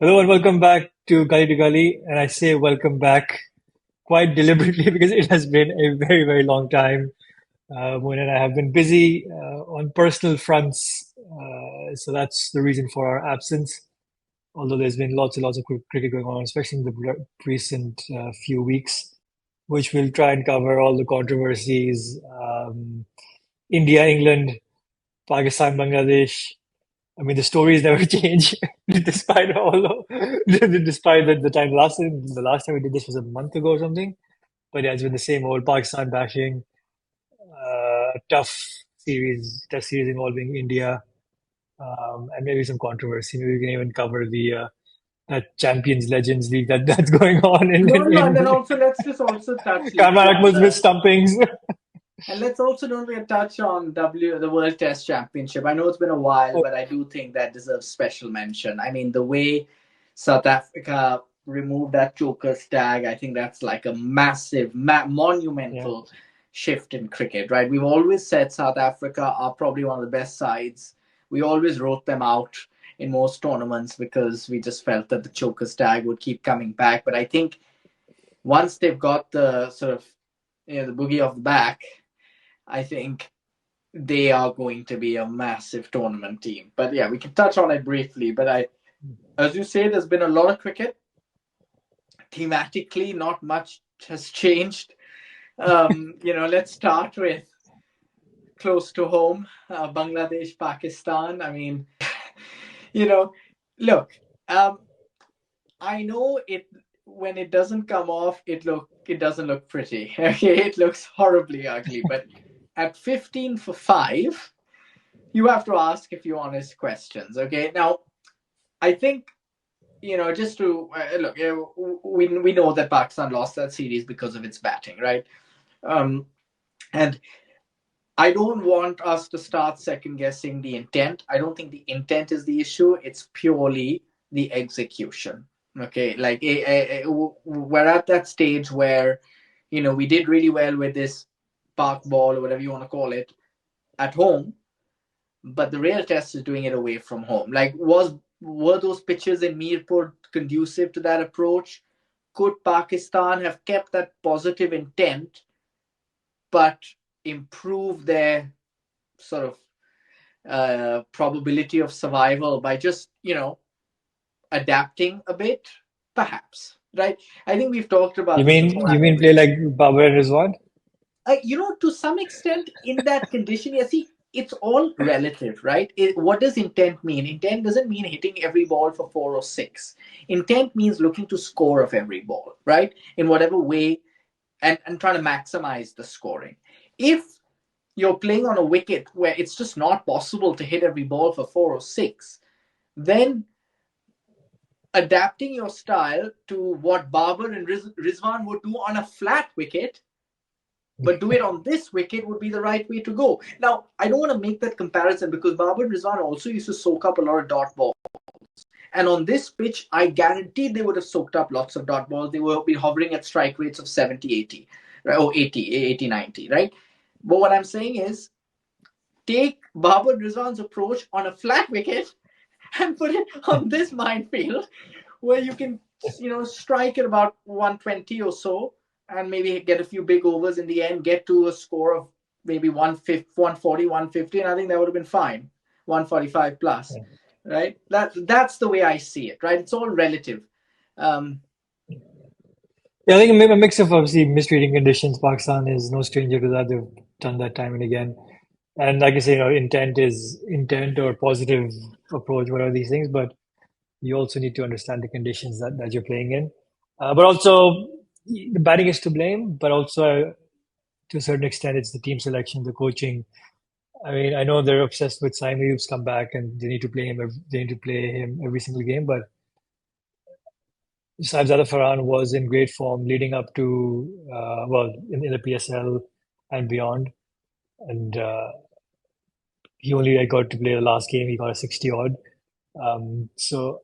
Hello and welcome back to Gully to Gully. And I say welcome back quite deliberately because it has been a very, very long time. Moin and I have been busy on personal fronts. So that's the reason for our absence. Although there's been lots and lots of cricket going on, especially in the recent few weeks, which we'll try and cover all the controversies. India, England, Pakistan, Bangladesh. I mean, the stories never change, despite despite the time the last time we did this was a month ago or something. But yeah, it's been the same old Pakistan bashing, tough series involving India, and maybe some controversy. Maybe we can even cover the that Champions Legends League that's going on And then in also let's also touch Kamran on Akmal's the missed stumpings. and let's also don't forget touch on the World Test Championship. I know it's been a while, but I do think that deserves special mention. I mean, the way South Africa removed that Joker's tag, I think that's like a massive, Yeah, monumental shift in cricket. Right? We've always said South Africa are probably one of the best sides. We always wrote them out in most tournaments because we just felt that the Joker's tag would keep coming back. But I think once they've got the sort of the boogie of the back, I think they are going to be a massive tournament team. But yeah, we can touch on it briefly. But as you say, there's been a lot of cricket. Thematically, not much has changed. Let's start with close to home, Bangladesh, Pakistan. I mean, you know, look, um, I know it when it doesn't come off, it doesn't look pretty. Okay, it looks horribly ugly. But at 15 for 5, you have to ask a few honest questions. Okay, now I think just to look, we know that Pakistan lost that series because of its batting, right? Um, and I don't want us to start second guessing the intent. I don't think the intent is the issue. It's purely the execution. Okay, like we're at that stage where we did really well with this park ball or whatever you want to call it at home, but the real test is doing it away from home. Like, were those pitches in Mirpur conducive to that approach? Could Pakistan have kept that positive intent, but improve their sort of probability of survival by just adapting a bit? Perhaps, right? I think we've talked about this before. you mean play like Babur and Rizwan? To some extent, in that condition, you see, it's all relative, right? What does intent mean? Intent doesn't mean hitting every ball for 4 or 6. Intent means looking to score of every ball, right? In whatever way, and trying to maximize the scoring. If you're playing on a wicket where it's just not possible to hit every ball for 4 or 6, then adapting your style to what Barber and Rizwan would do on a flat wicket, but do it on this wicket would be the right way to go. Now, I don't want to make that comparison because Babar Rizwan also used to soak up a lot of dot balls. And on this pitch, I guarantee they would have soaked up lots of dot balls. They would be hovering at strike rates of 70, 80, right? Or 80, 90, right? But what I'm saying is take Babar Rizwan's approach on a flat wicket and put it on this minefield where you can, strike at about 120 or so and maybe get a few big overs in the end, get to a score of maybe 140, 150, and I think that would have been fine. 145 plus, right? That's the way I see it, right? It's all relative. Um, Yeah, I think a mix of obviously mistreating conditions. Pakistan is no stranger to that. They've done that time and again. And like I say, intent is intent or positive approach, whatever these things, but you also need to understand the conditions that you're playing in. But also, the batting is to blame, but also to a certain extent, it's the team selection, the coaching. I mean, I know they're obsessed with Saim Ayub's come back and they need to play him. They need to play him every single game, but Saibzada Farhan was in great form leading up to, in the PSL and beyond. And he only got to play the last game. He got a 60 odd. So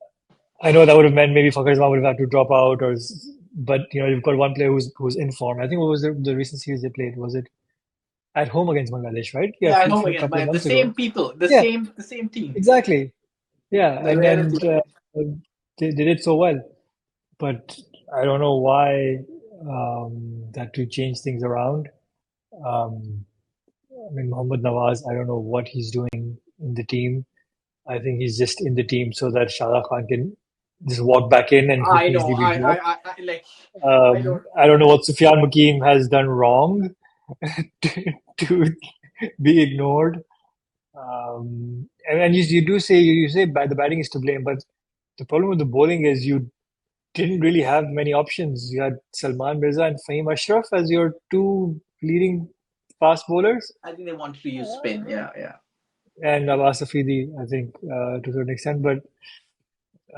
I know that would have meant maybe Fakhar Zaman would have had to drop out, but you've got one player who's in form. I think what was the recent series they played? Was it at home against Bangladesh, right? Yeah, yeah, I know a again, couple of but the months ago. same people, Yeah, the same team. exactly. Yeah, The and relative. they did it so well. But I don't know why that to change things around. Um, I mean, Mohammad Nawaz, I don't know what he's doing in the team. I think he's just in the team so that Shah Khan can just walk back in and I hopefully know. easily be dropped. I like. I don't. I don't know what Sufyan Mukim has done wrong to be ignored. And you do say you say the batting is to blame, but the problem with the bowling is you didn't really have many options. You had Salman Mirza and Fahim Ashraf as your two leading fast bowlers, I think they wanted to use spin. Yeah, yeah. and Abbas Afridi, I think, to a certain extent. But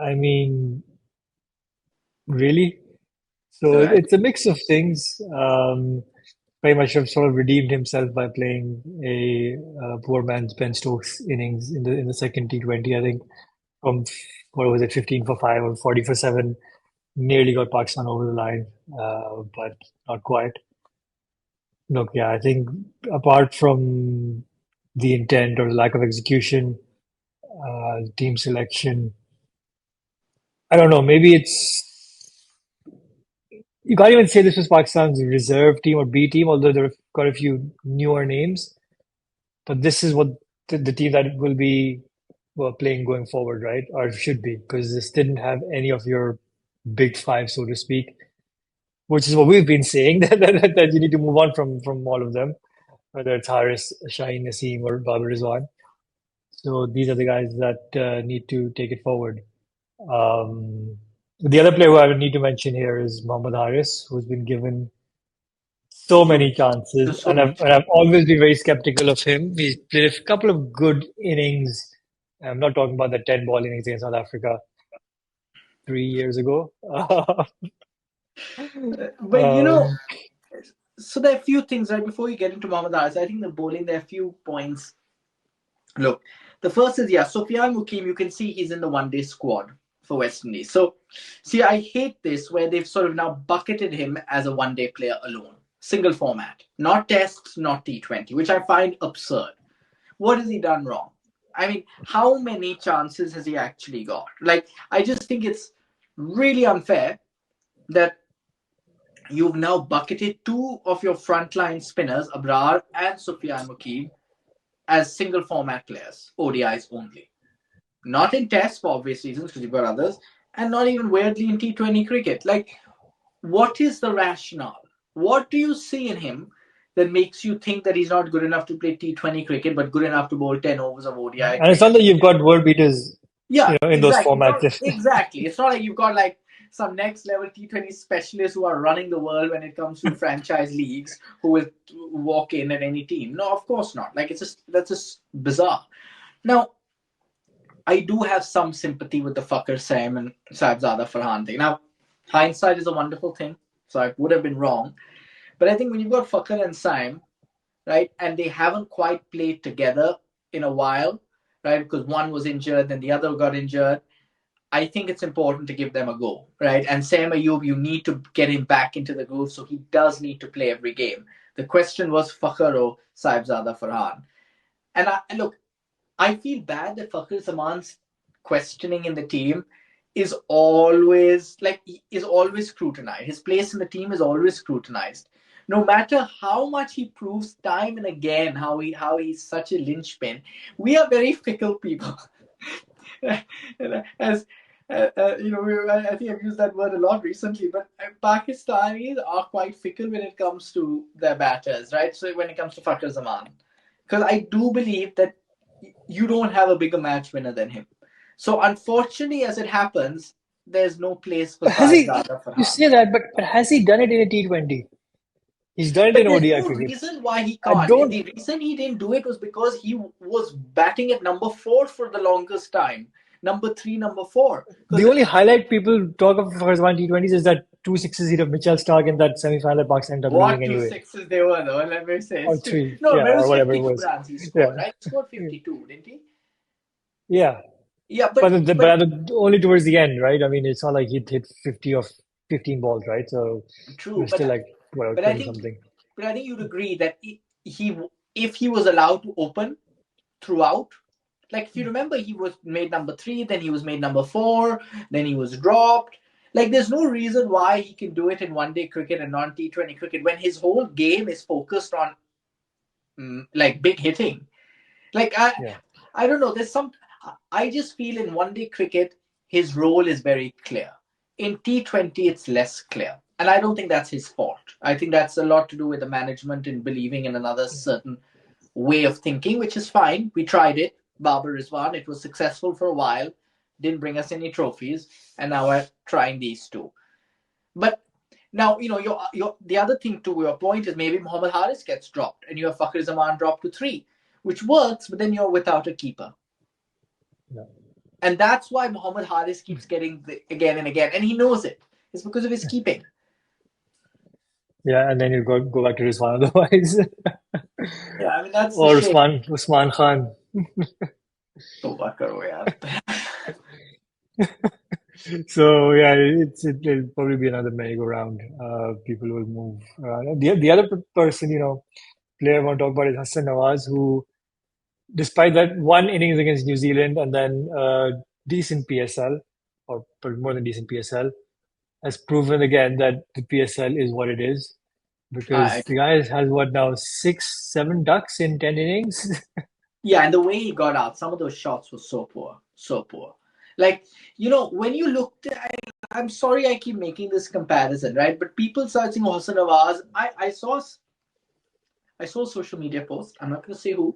I mean, really? So So I it's a mix of things. Fahim Ashraf sort of redeemed himself by playing a poor man's Ben Stokes innings in the second T20. I think from what was it, 15 for 5 or 40 for 7, nearly got Pakistan over the line, but not quite. Look, yeah, I think apart from the intent or the lack of execution, team selection, I don't know, maybe you can't even say this was Pakistan's reserve team or B team, although there are quite a few newer names. But this is what the team that will be well, playing going forward, right? Or should be, because this didn't have any of your big five, so to speak, which is what we've been saying that you need to move on from all of them, whether it's Haris, Shaheen Naseem, or Babar Rizwan. So these are the guys that need to take it forward. The other player who I would need to mention here is Mohammad Haris, who's been given so so, many chances, so many. and I've always been very skeptical of him. He's played a couple of good innings. I'm not talking about the 10 ball innings against South Africa 3 years ago. But Um, so there are a few things right before you get into Mohammad Haris. I think the bowling there are a few points. Look, the first is Sufyan Mukim. You can see he's in the one-day squad for West Indies. So, see, I hate this where they've sort of now bucketed him as a one-day player alone, single format, not tests, not T20, which I find absurd. What has he done wrong? I mean, how many chances has he actually got? Like, I just think it's really unfair that you've now bucketed two of your frontline spinners, Abrar and Sufyan Mukim, as single format players, ODIs only. Not in tests for obvious reasons because you've got others, and not even weirdly in T20 cricket. Like, what is the rationale? What do you see in him that makes you think that he's not good enough to play T20 cricket but good enough to bowl 10 overs of ODI and it's cricket? not that you've got world beaters, Yeah, in those exactly. It's not formats. exactly. It's not like you've got like some next level T20 specialists who are running the world when it comes to franchise leagues who will walk in at any team. No, of course not. Like it's just that's just bizarre. Now, I do have some sympathy with the fucker Sam and Saibzada Farhan thing. Now, hindsight is a wonderful thing, so I would have been wrong. But I think when you've got Fakir and Sam, right, and they haven't quite played together in a while, right, because one was injured, then the other got injured. I think it's important to give them a go, right? And Sam Ayub, you need to get him back into the groove, so he does need to play every game. The question was Fakhr or Saibzada Farhan. And look, I feel bad that Fakhr Zaman's questioning in the team is always scrutinized. His place in the team is always scrutinized. No matter how much he proves time and again how he's such a linchpin, we are very fickle people. As I think I've used that word a lot recently, but Pakistanis are quite fickle when it comes to their batters, right? So when it comes to Fakhr Zaman, because I do believe that you don't have a bigger match winner than him. So unfortunately, as it happens, there's no place for But has Saad he? Dada You Farhan. say that, but has he done it in a T20? He's done it But in there's ODI no cricket. reason why he I can't. don't. The reason he didn't do it was because he was batting at number four for the longest time. Number three, number four. The Because only highlight people talk of for his one T20s is that two sixes hit of Mitchell Stark in that semi-final that Pakistan ended up losing what two anyway, sixes they were, though, let me say. or three, No, yeah, but it or was whatever it 52 was. runs he scored, Yeah, right? He scored 52, didn't he? yeah. Yeah, But only towards the end, right? I mean, it's not like he'd hit 50 of 15 balls, right? So it true. was still like whatever, But I 20 think, something. but I think you'd agree that he if he was allowed to open throughout, Like, if you remember, he was made number 3, then he was made number 4, then he was dropped. Like, there's no reason why he can do it in one-day cricket and non T20 cricket when his whole game is focused on like big hitting. Like, Yeah. I don't know. There's some. I just feel in one-day cricket, his role is very clear. In T20, it's less clear, and I don't think that's his fault. I think that's a lot to do with the management and believing in another certain way of thinking, which is fine. We tried it. Babar Rizwan. It was successful for a while. Didn't bring us any trophies, and now we're trying these two. But now, your the other thing to your point is maybe Muhammad Haris gets dropped, and you have Fakhri Zaman dropped to 3, which works. But then you're without a keeper. Yeah. And that's why Muhammad Haris keeps getting again and again. And he knows it. It's because of his keeping. Yeah, and then you go back to Rizwan otherwise. Yeah, I mean, that's the Or shame. Usman Khan. Tawbah karo yaar. So yeah, it'll probably be another merry-go-round. People will move around. The other person, player I want to talk about is Hassan Nawaz, who, despite that one innings against New Zealand and then decent PSL, or probably more than decent PSL, has proven again that the PSL is what it is. Because I, the guy has what now, 6, 7 ducks in 10 innings? yeah, and the way he got out, some of those shots were so poor. So poor. Like, when you looked I'm sorry I keep making this comparison, right? But people searching Hassan Nawaz, I saw a social media post. I'm not going to say who,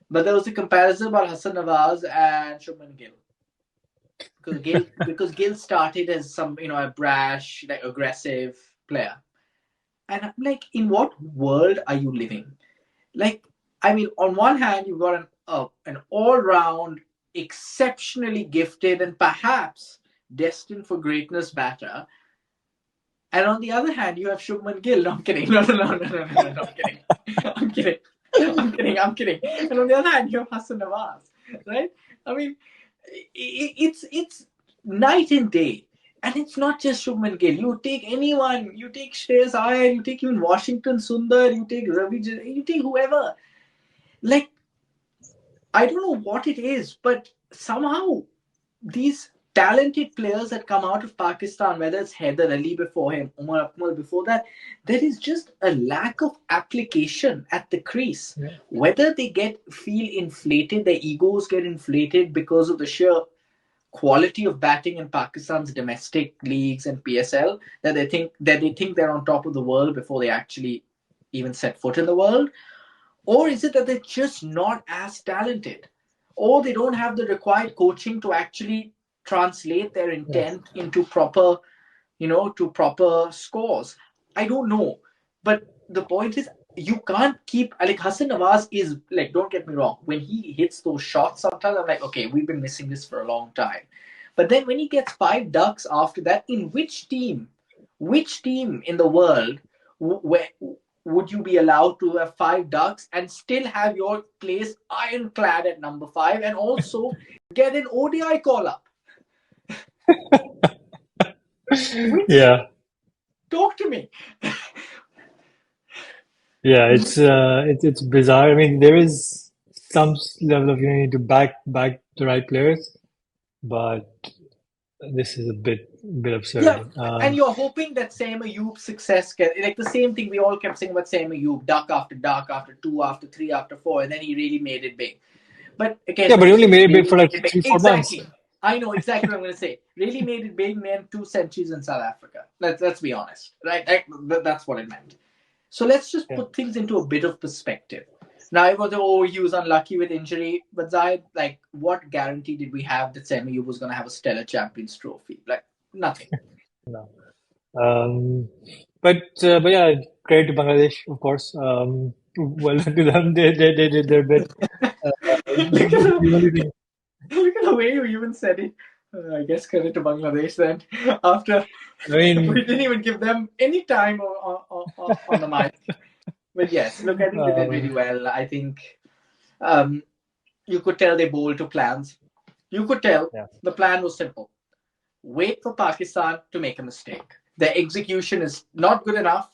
but there was a comparison about Hassan Nawaz and Shubman Gill. Because Gill started as some a brash, like aggressive player, and I'm like, in what world are you living? Like, I mean, on one hand, you've got an all round, exceptionally gifted, and perhaps destined for greatness batter, and on the other hand, you have Shubman Gill. No, I'm kidding. No, no, no, no, no, no, no, I'm kidding. I'm kidding. I'm kidding. And on the other hand, you have Hassan Nawaz, right? I mean, it's night and day. And it's not just Shubman Gill. You take anyone, you take Shreyas Iyer, you take even Washington Sundar, you take Ravi, you take whoever. Like, I don't know what it is, but somehow these talented players that come out of Pakistan, whether it's Haider Ali before him, Umar Akmal before that, there is just a lack of application at the crease. Yeah. Whether they feel inflated, their egos get inflated because of the sheer quality of batting in Pakistan's domestic leagues and PSL, that they think they're on top of the world before they actually even set foot in the world, or is it that they're just not as talented, or they don't have the required coaching to actually translate their Yeah. intent into proper, to proper scores? I don't know. But the point is, you can't keep, like, Hassan Nawaz is, like, don't get me wrong, when he hits those shots, sometimes I'm like, okay, we've been missing this for a long time. But then when he gets 5 ducks after that, in which team in the world where would you be allowed to have 5 ducks and still have your place ironclad at number 5 and also get an ODI call up? Which, Yeah. talk to me. Yeah, it's bizarre. I mean, there is some level of you need to back the right players, but this is a bit Yeah, absurd. and you're hoping that Sam Ayoub's success like the same thing we all kept saying about Sam Ayoub, duck after duck, after 2, after 3, after 4, and then he really made it big. But again, Yeah, when but he you only say made it big really for like made it big, 3, 4 months. exactly. I know exactly what I'm going to say. Really made it big meant 2 centuries in South Africa. Let's be honest, right? That's what it meant. So let's just Yeah. put things into a bit of perspective. Now, I was, he was unlucky with injury, but Zahid, like, what guarantee did we have that Sam Ayoub was going to have a stellar Champions Trophy? Like, nothing. No. Um, but yeah, credit to Bangladesh, of course. Well done to them. They did their bit. Look at The only thing, Look at the way you even said it. I guess credit to Bangladesh then. After I mean, we didn't even give them any time on the mic. But yes, look, I think they did really well. I think um, you could tell they bowled to plans. You could tell yeah, the plan was simple. Wait for Pakistan to make a mistake. Their execution is not good enough.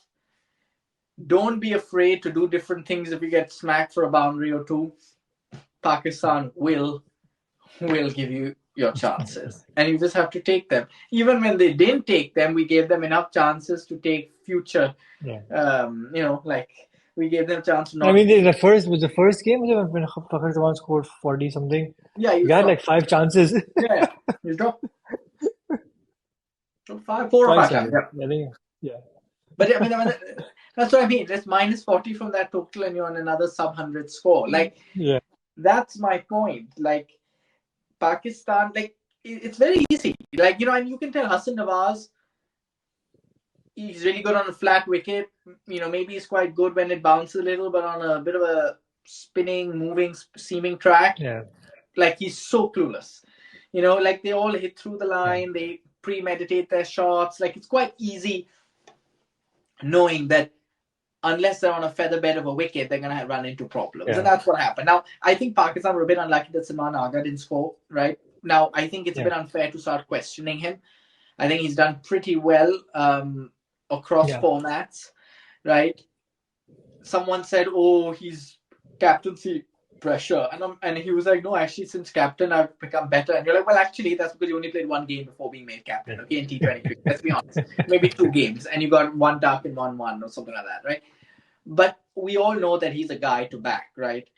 Don't be afraid to do different things if you get smacked for a boundary or two. Pakistan will give you your chances, and you just have to take them. Even when they didn't take them, we gave them enough chances to take future. Yeah. Like we gave them a chance to I not. mean, the first game was when Pakistan scored 40 something. Yeah, you We had dropped. like 5 chances. Yeah, you dropped four or Twice, five I times. think. Yeah, I think, yeah. but that's what I mean. It's minus 40 from that total, and you're on another sub 100 score. Like Yeah. that's my point. Like Pakistan, like it's very easy. Like and you can tell Hassan Nawaz, he's really good on a flat wicket. Maybe he's quite good when it bounces a little, but on a bit of a spinning, moving, seaming track, Yeah. like he's so clueless. Like they all hit through the Yeah. line, they premeditate their shots. Like it's quite easy knowing that unless they're on a feather bed of a wicket, they're going to run into problems. And Yeah. that's what happened. Now, I think Pakistan were a bit unlucky that Salman Agha didn't score, right? Now, I think it's a Yeah. bit unfair to start questioning him. I think he's done pretty well across Yeah. formats, right? Someone said, "Oh, he's captaincy pressure," and he was like, "No, actually, since captain, I've become better." And you're like, "Well, actually, that's because you only played one game before being made captain, okay? In T20 cricket, let's be honest, maybe 2 games, and you got one duck and 1-1 or something like that, right?" But we all know that he's a guy to back, right?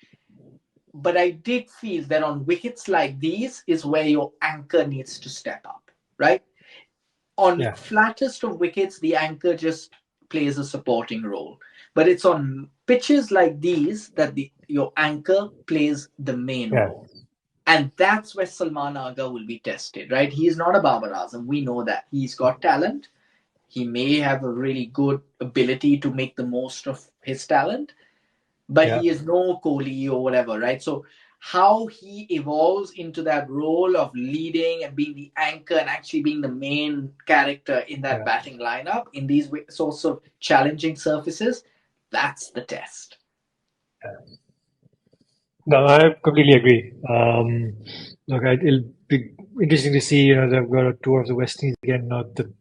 But I did feel that on wickets like these is where your anchor needs to step up, right? On Yeah. flattest of wickets, the anchor just plays a supporting role. But it's on pitches like these that your anchor plays the main Yeah. role. And that's where Salman Agha will be tested, right? He's not a Babar Azam. We know that. He's got talent. He may have a really good ability to make the most of his talent, but Yeah. he is no Kohli or whatever, right? So how he evolves into that role of leading and being the anchor and actually being the main character in that Yeah. batting lineup in these sorts of challenging surfaces, that's the test. No, I completely agree. Look, it'll be interesting to see. They've got a tour of the West Indies again, not the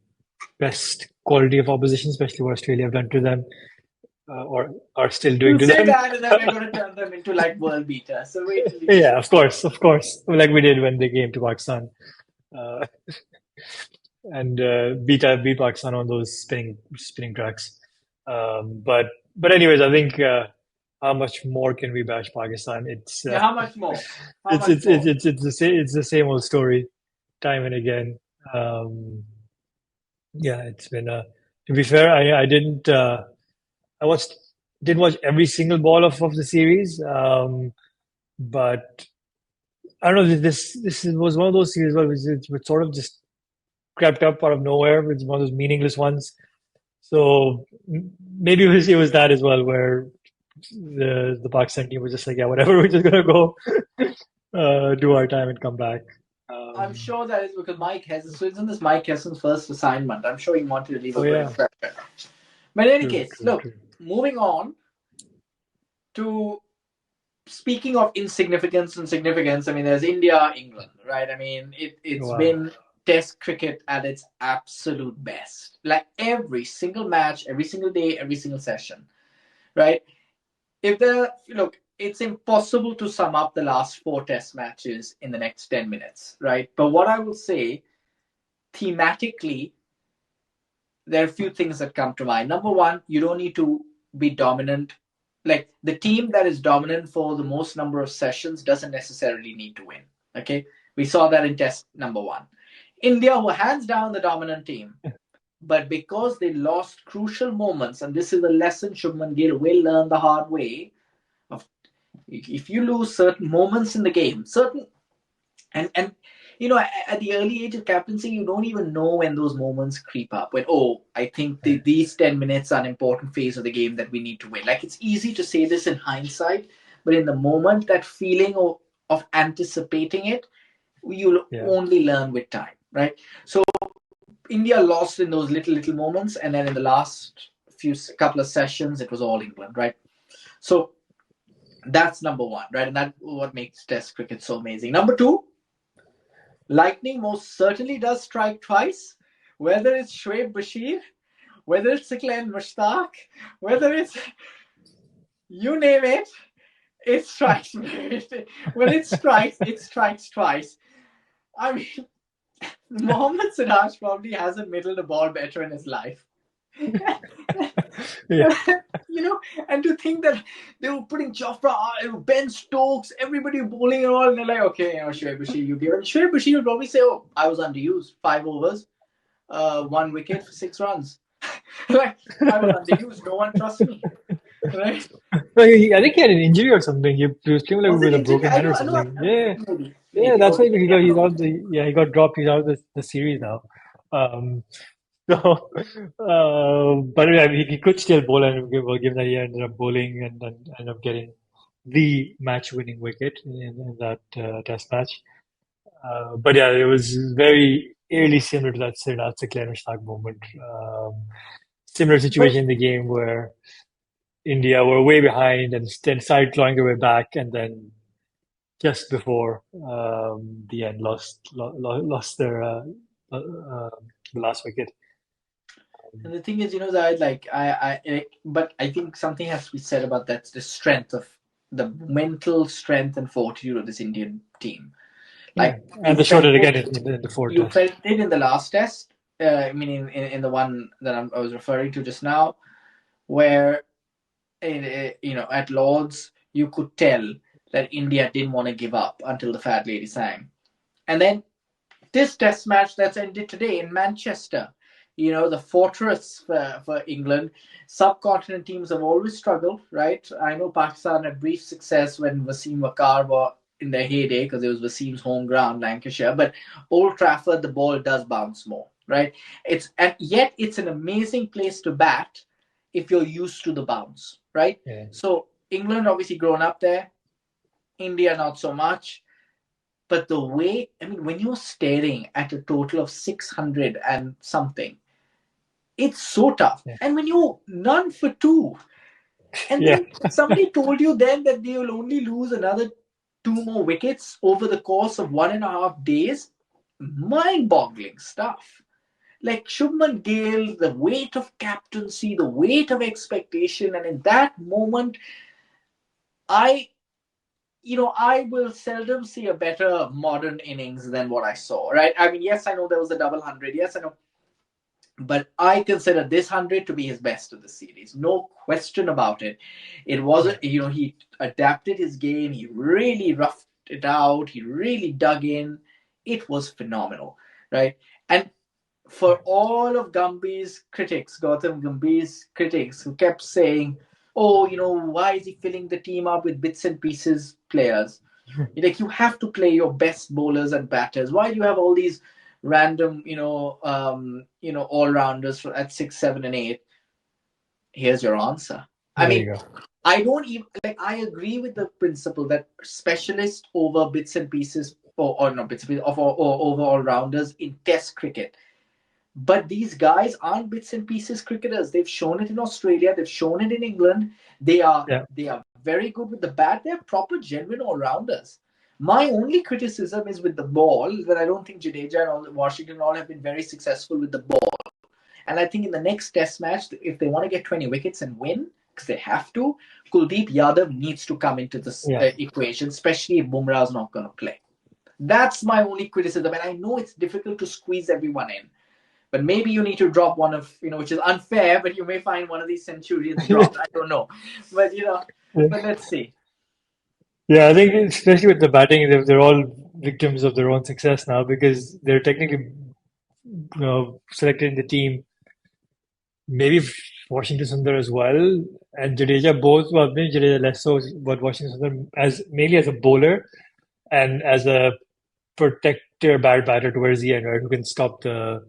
best quality of opposition, especially what Australia have done to them, or are still doing You to say them. that, and then we're going to turn them into like world beaters. So wait till you see. Yeah, of course, like we did when they came to Pakistan, uh, and beat Pakistan on those spinning tracks. But anyways, I think how much more can we bash Pakistan? It's Yeah, how much more? How much more? it's the same old story, time and again. Um, yeah, it's been to be fair, I didn't I watched didn't watch every single ball of the series, but I don't know. Was one of those series where it sort of just crept up out of nowhere. It's one of those meaningless ones. So maybe it was that as well, where the Pakistan team was just like, yeah, whatever, we're just gonna go do our time and come back. I'm Um, sure that is because Mike Hessen. So isn't this Mike Hessen's first assignment? I'm sure he wanted to leave a oh good yeah, impression. But in any true, case, true, look, true. moving on to speaking of insignificance and significance, I mean, there's India, England, right? I mean, it's Wow. been Test cricket at its absolute best. Like every single match, every single day, every single session, right? If there, look, it's impossible to sum up the last 4 Test matches in the next 10 minutes, right? But what I will say, thematically, there are a few things that come to mind. Number one, you don't need to be dominant. Like the team that is dominant for the most number of sessions doesn't necessarily need to win. Okay. We saw that in Test number one. India were hands down the dominant team. But because they lost crucial moments, and this is a lesson Shubman Gill will learn the hard way, of if you lose certain moments in the game, certain and at the early age of captaincy, you don't even know when those moments creep up. When I think these 10 minutes are an important phase of the game that we need to win. Like it's easy to say this in hindsight, but in the moment, that feeling of anticipating it, you'll Yeah, only learn with time, right? So India lost in those little moments, and then in the last couple of sessions, it was all England, right? So that's number one, right? And that's what makes Test cricket so amazing. Number two, lightning most certainly does strike twice, whether it's Shoaib Bashir, whether it's Glenn Mushtaq, whether it's you name it, It strikes me. When it strikes twice. I mean, Mohammad Siraj probably hasn't middled a ball better in his life. Yeah, You know, and to think that they were putting Jofra, Ben Stokes, everybody bowling and all, and they're like, okay, Shoaib Bashir, you give it. Shoaib Bashir would probably say, oh, I was underused, 5 overs, 1 wicket for 6 runs. Like, I was underused, no one trusts me, right? no, I think he had an injury or something. He was playing like Was it with a injury? broken I hand or know, I know, something. Yeah, maybe, yeah, maybe. that's why Okay, he maybe got I'm he's wrong. out the yeah he got dropped. He's out of the series now. Um, so, but yeah, he could still bowl, and given that he ended up bowling and then ended up getting the match-winning wicket in that Test match. But yeah, it was very eerily similar to that Srinath Siklenushnak moment. Similar But situation in the game where India were way behind and then started clawing their way back, and then just before the end, lost their the last wicket. and the thing is, that like but I think something has to be said about that the strength of the mental strength and fortitude of this Indian team. Yeah, Like and they showed it again in the fourth you test. felt it in the last test. I mean, in the one that I was referring to just now, where at Lords you could tell that India didn't want to give up until the fat lady sang, and then this test match that's ended today in Manchester. The fortress for England. Subcontinent teams have always struggled, right? I know Pakistan had brief success when Wasim Wakar were in their heyday because it was Wasim's home ground, Lancashire. But Old Trafford, the ball does bounce more, right? And yet it's an amazing place to bat if you're used to the bounce, right? Yeah, So England obviously grown up there, India not so much. But the way, I mean, when you're staring at a total of 600 and something, it's so tough. yeah, And when you none for two, and yeah, then somebody told you then that they will only lose another two more wickets over the course of 1.5 days, mind boggling stuff. Like Shubman Gill, the weight of captaincy, the weight of expectation, and in that moment, I I will seldom see a better modern innings than what I saw, right? I mean, yes, I know there was a double hundred. Yes, I know. But I consider this 100 to be his best of the series. No question about it. It yeah. wasn't, he adapted his game. He really roughed it out. He really dug in. It was phenomenal, right? And for all of Gambhir's critics, Gautam Gambhir's critics, who kept saying, oh, why is he filling the team up with bits and pieces players? Like, you have to play your best bowlers and batters. Why do you have all these random, all rounders at 6, 7, and 8? Here's your answer. I There mean, you go. I don't even like. I agree with the principle that specialist over bits and pieces, or not bits and pieces, or over all rounders in Test cricket. But these guys aren't bits and pieces cricketers. They've shown it in Australia. They've shown it in England. They are Yeah, they are very good with the bat. They're proper genuine all rounders. My only criticism is with the ball, that I don't think Jadeja and all Washington all have been very successful with the ball. And I think in the next Test match, if they want to get 20 wickets and win, because they have to, Kuldeep Yadav needs to come into this yeah. equation, especially if Bumrah is not going to play. That's my only criticism, and I know it's difficult to squeeze everyone in. But maybe you need to drop one of, which is unfair, but you may find one of these centurions dropped. I don't know. But, but let's see. Yeah, I think especially with the batting, they're all victims of their own success now because they're technically, selected in the team. Maybe Washington Sundar as well and Jadeja both. Well, maybe Jadeja less so, but Washington Sundar as mainly as a bowler and as a protector, bad batter towards the end, right? Who can stop Yeah.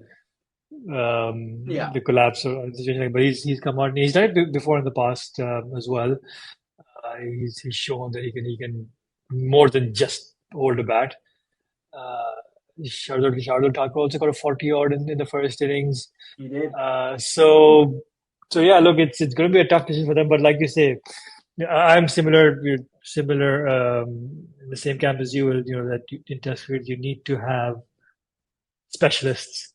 the collapse or the situation. But he's come out and he's done it before in the past as well. He's shown that he can more than just hold a bat. Uh, Shardul Thakur also got a 40 odd in the first innings. He did. Uh, so so yeah, look, it's going to be a tough decision for them. But like you say, yeah, I'm similar. We're similar in the same camp as you. That in test cricket you need to have specialists,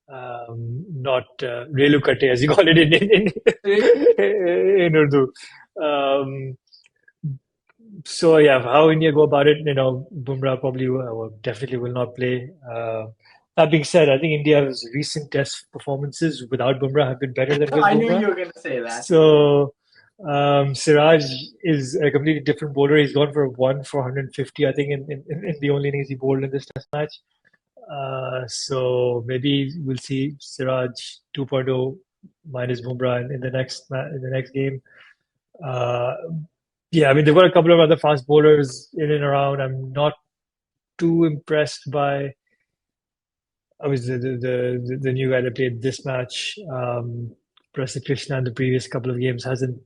not relu kate as you call it in Really? in Urdu. Um, So yeah, how India go about it, Bumrah probably definitely will not play. That being said, I think India's recent test performances without Bumrah have been better than with I knew Bumrah. you were going to say that. So Siraj is a completely different bowler. He's gone for 1 for 150, I think, in the only innings he bowled in this test match. So maybe we'll see Siraj 2.0 minus Bumrah in the next game. Uh, yeah, I mean they've got a couple of other fast bowlers in and around. I'm not too impressed by. I was the new guy that played this match. Prasad Krishna in the previous couple of games hasn't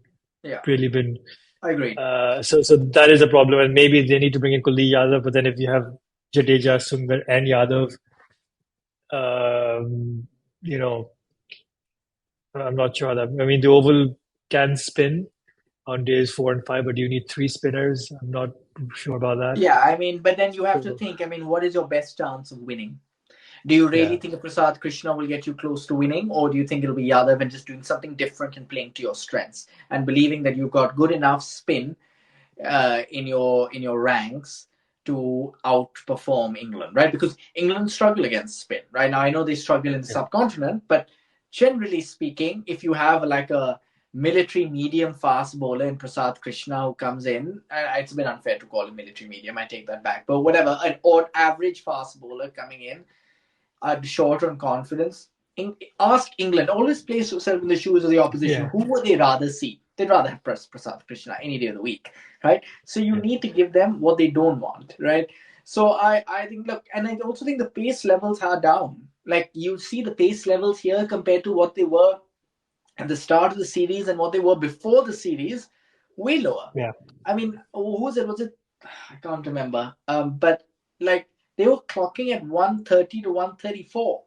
Yeah, really been. I agree. So that is a problem, and maybe they need to bring in Kuldeep Yadav. But then if you have Jadeja, Sundar, and Yadav, um, you know, I'm not sure that. I mean, the oval can spin on days 4 and 5, but you need three spinners. I'm not sure about that. Yeah, I mean, but then you have to So think, I mean, what is your best chance of winning? Do you really yeah, think Prasad Krishna will get you close to winning, or do you think it'll be Yadav and just doing something different and playing to your strengths and believing that you've got good enough spin in your ranks to outperform England, right? Because England struggle against spin, right? Now I know they struggle in the yeah, subcontinent, but generally speaking, if you have like a military medium fast bowler in Prasad Krishna who comes in, it's been unfair to call him military medium. I take that back, but whatever, an odd average fast bowler coming in, short on confidence. Ask England. Always place yourself in the shoes of the opposition. yeah, Who would they rather see? They'd rather have Prasad Krishna any day of the week, right? So you yeah, need to give them what they don't want, right? So I think, look, and I also think the pace levels are down. Like you see the pace levels here compared to what they were at the start of the series and what they were before the series, way lower. yeah, I mean, who was it? Was it? I can't remember. But like they were clocking at 130 to 134.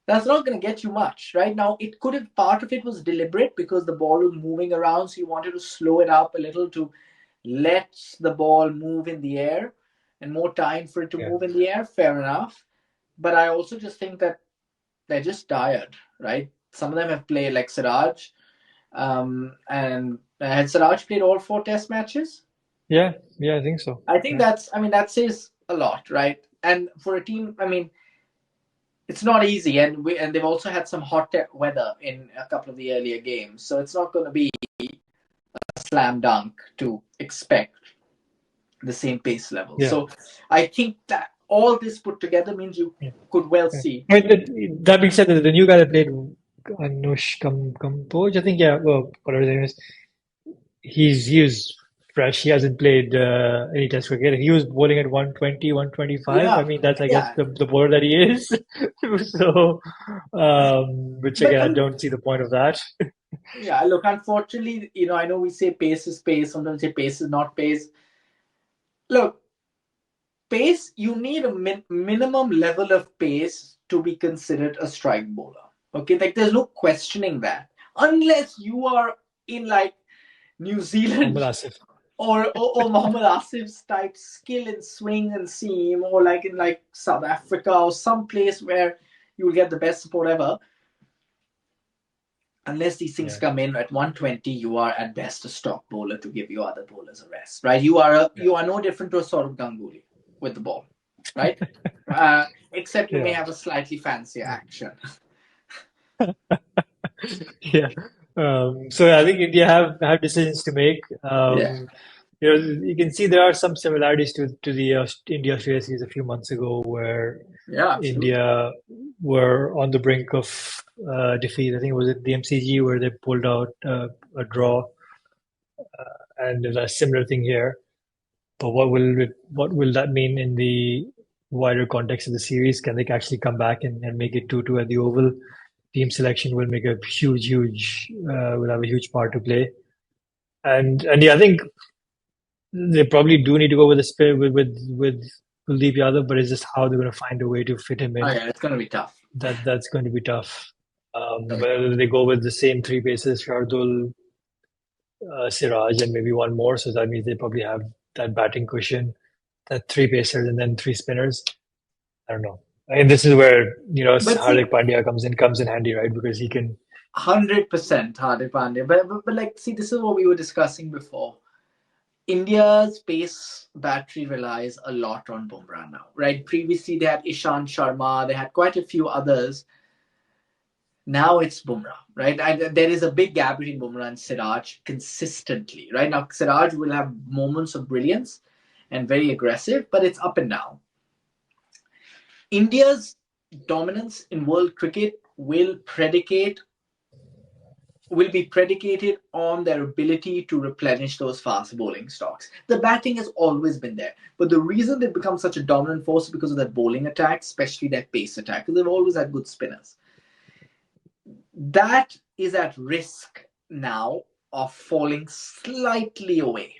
That's not going to get you much, right? Now, it could have part of it was deliberate because the ball was moving around, so you wanted to slow it up a little to let the ball move in the air and more time for it to yeah. move in the air. Fair enough. But I also just think that they're just tired, right? Some of them have played like Siraj. And had Siraj played all four test matches? Yeah, yeah, I think so. I think Yeah, that's, I mean, that says a lot, right? And for a team, I mean, it's not easy, and they've also had some hot weather in a couple of the earlier games, so it's not going to be a slam dunk to expect the same pace level. yeah, So I think that all this put together means you yeah. could well Yeah. see. But that being said, the new guy that played Anush Kamboj, I think, yeah, well, whatever his name is, he was fresh. He hasn't played any test cricket. He was bowling at 120, 125. I Yeah, mean, that's, I guess, yeah, the bowler that he is. So, which but again, I don't see the point of that. yeah. Look, unfortunately, I know we say pace is pace. Sometimes say pace is not pace. Look, pace. You need a minimum level of pace to be considered a strike bowler. Okay, like there's no questioning that, unless you are in like New Mohammad Zealand Asif. or Muhammad Asif's type skill in swing and seam, or like in like South Africa or some place where you will get the best support ever. Unless these things Yeah, come in at 120, you are at best a stock bowler to give your other bowlers a rest, right? You are no different to a sort of Ganguly with the ball, right? Except you may yeah, have a slightly fancier action. yeah. So I think India have decisions to make. Yeah, You can see there are some similarities to the India Australia series a few months ago, where yeah, absolutely. India were on the brink of defeat. I think it was at the MCG where they pulled out a draw, and there's a similar thing here. But what will that mean in the wider context of the series? Can they actually come back and make it 2-2 at the Oval? Team selection will make a huge will have a huge part to play. And yeah, I think they probably do need to go with the spirit with Kuldeep Yadav, but it's just how they're going to find a way to fit him Oh in. yeah, it's going to be tough. That's going to be tough. Whether they go with the same three paces, Shardul, Siraj, and maybe one more, so that means they probably have that batting cushion, that three pacers and then three spinners. I don't know. And this is where But see, Hardik Pandya comes in handy, right? Because he can. 100% Hardik Pandya. But like, see, this is what we were discussing before. India's pace battery relies a lot on Bumrah now, right? Previously, they had Ishant Sharma, they had quite a few others. Now it's Bumrah, right? There is a big gap between Bumrah and Siraj consistently, right? Now, Siraj will have moments of brilliance and very aggressive, but it's up and down. India's dominance in world cricket will be predicated on their ability to replenish those fast bowling stocks. The batting has always been there, but the reason they've become such a dominant force is because of that bowling attack, especially that pace attack, because they've always had good spinners. That is at risk now of falling slightly away.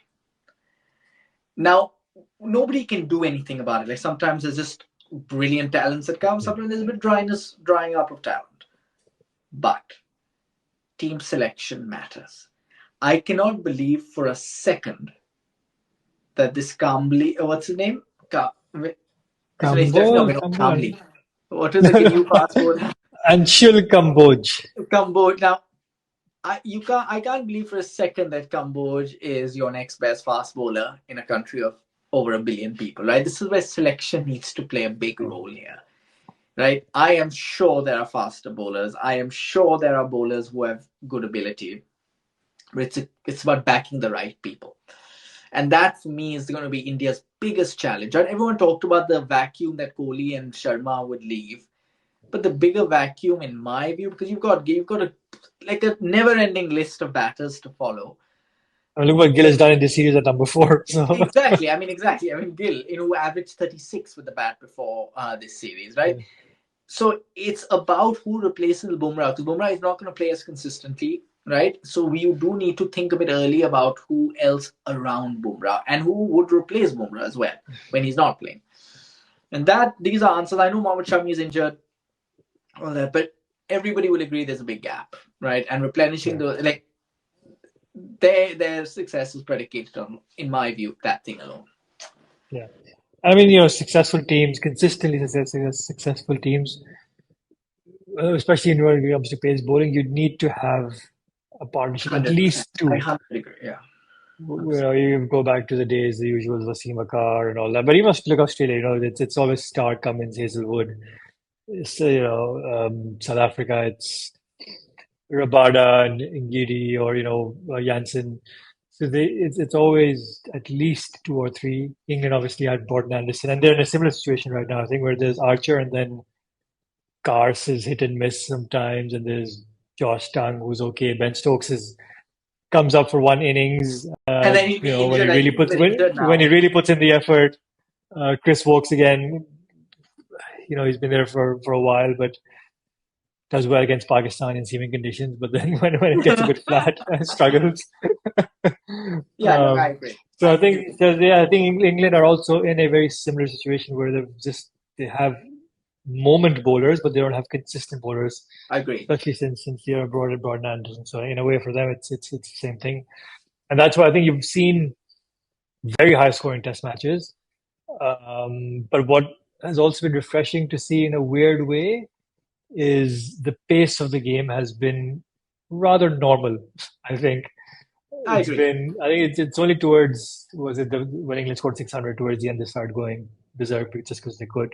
Now, nobody can do anything about it. Like sometimes there's just brilliant talents that come, sometimes there's a bit drying up of talent. But team selection matters. I cannot believe for a second that this Kambli, what's his name? He's Kambo, definitely not Kambo, Kambli. What is the new passport? Anshul Kamboj. Kamboj. Now, I can't believe for a second that Kamboj is your next best fast bowler in a country of over a billion people, right? This is where selection needs to play a big role here, right? I am sure there are faster bowlers. I am sure there are bowlers who have good ability, but it's about backing the right people. And that for me is going to be India's biggest challenge. And everyone talked about the vacuum that Kohli and Sharma would leave, but the bigger vacuum, in my view, because you've got a never-ending list of batters to follow. I mean, look what Gill has done in this series at number 4. So Exactly. I mean, Gill, who averaged 36 with the bat before this series, right? So it's about who replaces Bumrah, because Bumrah is not going to play as consistently, right? So we do need to think a bit early about who else around Bumrah and who would replace Bumrah as well when he's not playing. And these are answers. I know Mohammad Shami is injured, all that, but everybody will agree there's a big gap, right? And replenishing their success is predicated on, in my view, that thing alone. yeah, I mean, successful teams, consistently successful teams, especially in when it comes to pace bowling, you need to have a partnership, at 100%. least I two. 100 agree. Yeah. You go back to the days, the usual Wasim Akar and all that. But you must look Australia. It's always Stark, Cummins, Hazelwood. South Africa, it's Rabada and Ngidi or Janssen. So it's always at least two or three. England obviously had Gordon Anderson, and they're in a similar situation right now. I think where there's Archer and then Cars is hit and miss sometimes, and there's Josh Tongue who's okay. Ben Stokes comes up for one innings. And then he'll be When he injured. I really think he's puts been injured when he now. really puts in the effort. Chris Wokes again. He's been there for a while, but does well against Pakistan in seaming conditions. But then when it gets a bit flat, struggles. Yeah, look, I Um, agree. so I think so, yeah, I think England are also in a very similar situation where they have moment bowlers, but they don't have consistent bowlers, I agree. especially since they are broad and Anderson. So in a way, for them, it's the same thing, and that's why I think you've seen very high scoring test matches. But what has also been refreshing to see in a weird way is the pace of the game has been rather normal. I think I agree. I think it's only towards, was it when England scored 600 towards the end, they started going berserk just because they could.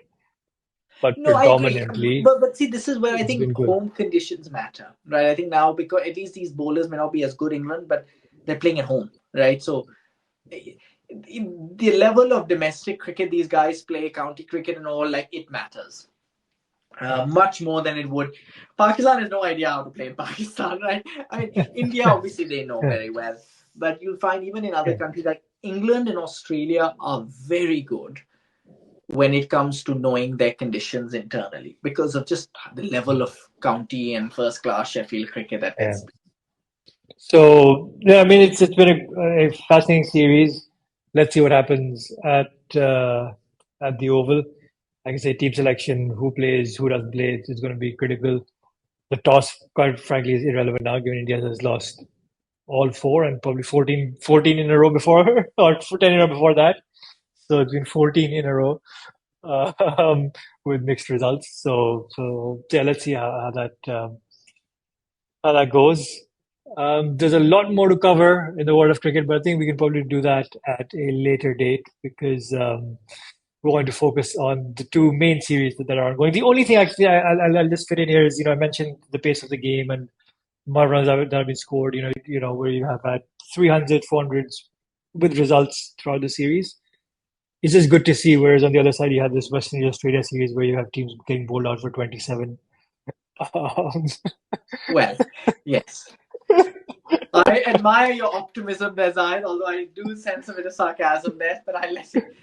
But No, I agree. predominantly, But see, this is where I it's think been good. home conditions matter, right? I think now, because at least these bowlers may not be as good England, but they're playing at home, right? So the level of domestic cricket these guys play, county cricket and all, like it matters. Much more than it would. Pakistan has no idea how to play in Pakistan, right? I mean, India, obviously, they know Yeah, very well. But you'll find even in other yeah, countries like England and Australia are very good when it comes to knowing their conditions internally because of just the level of county and first class Sheffield cricket that yeah. gets. So yeah, I mean it's been a fascinating series. Let's see what happens at the Oval. Like I say, team selection, who plays, who doesn't play, is going to be critical. The toss, quite frankly, is irrelevant now, given India has lost all four and probably 14 in a row before, or 10 in a row before that. So it's been 14 in a row uh, um, with mixed results. So yeah, let's see how that goes. There's a lot more to cover in the world of cricket, but I think we can probably do that at a later date because we're going to focus on the two main series that are ongoing. The only thing actually I'll just fit in here is, I mentioned the pace of the game and more runs that have been scored, where you have had 300s, 400s with results throughout the series. It's just good to see. Whereas on the other side, you have this Western Australia series where you have teams getting bowled out for 27. Um, Well, yes. I admire your optimism there, Zaid, although I do sense a bit of sarcasm there, but I let it.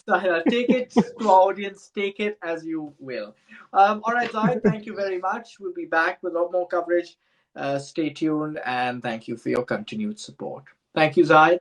So, take it to our audience, take it as you will. All right, Zaid, thank you very much. We'll be back with a lot more coverage. Stay tuned, and thank you for your continued support. Thank you, Zaid.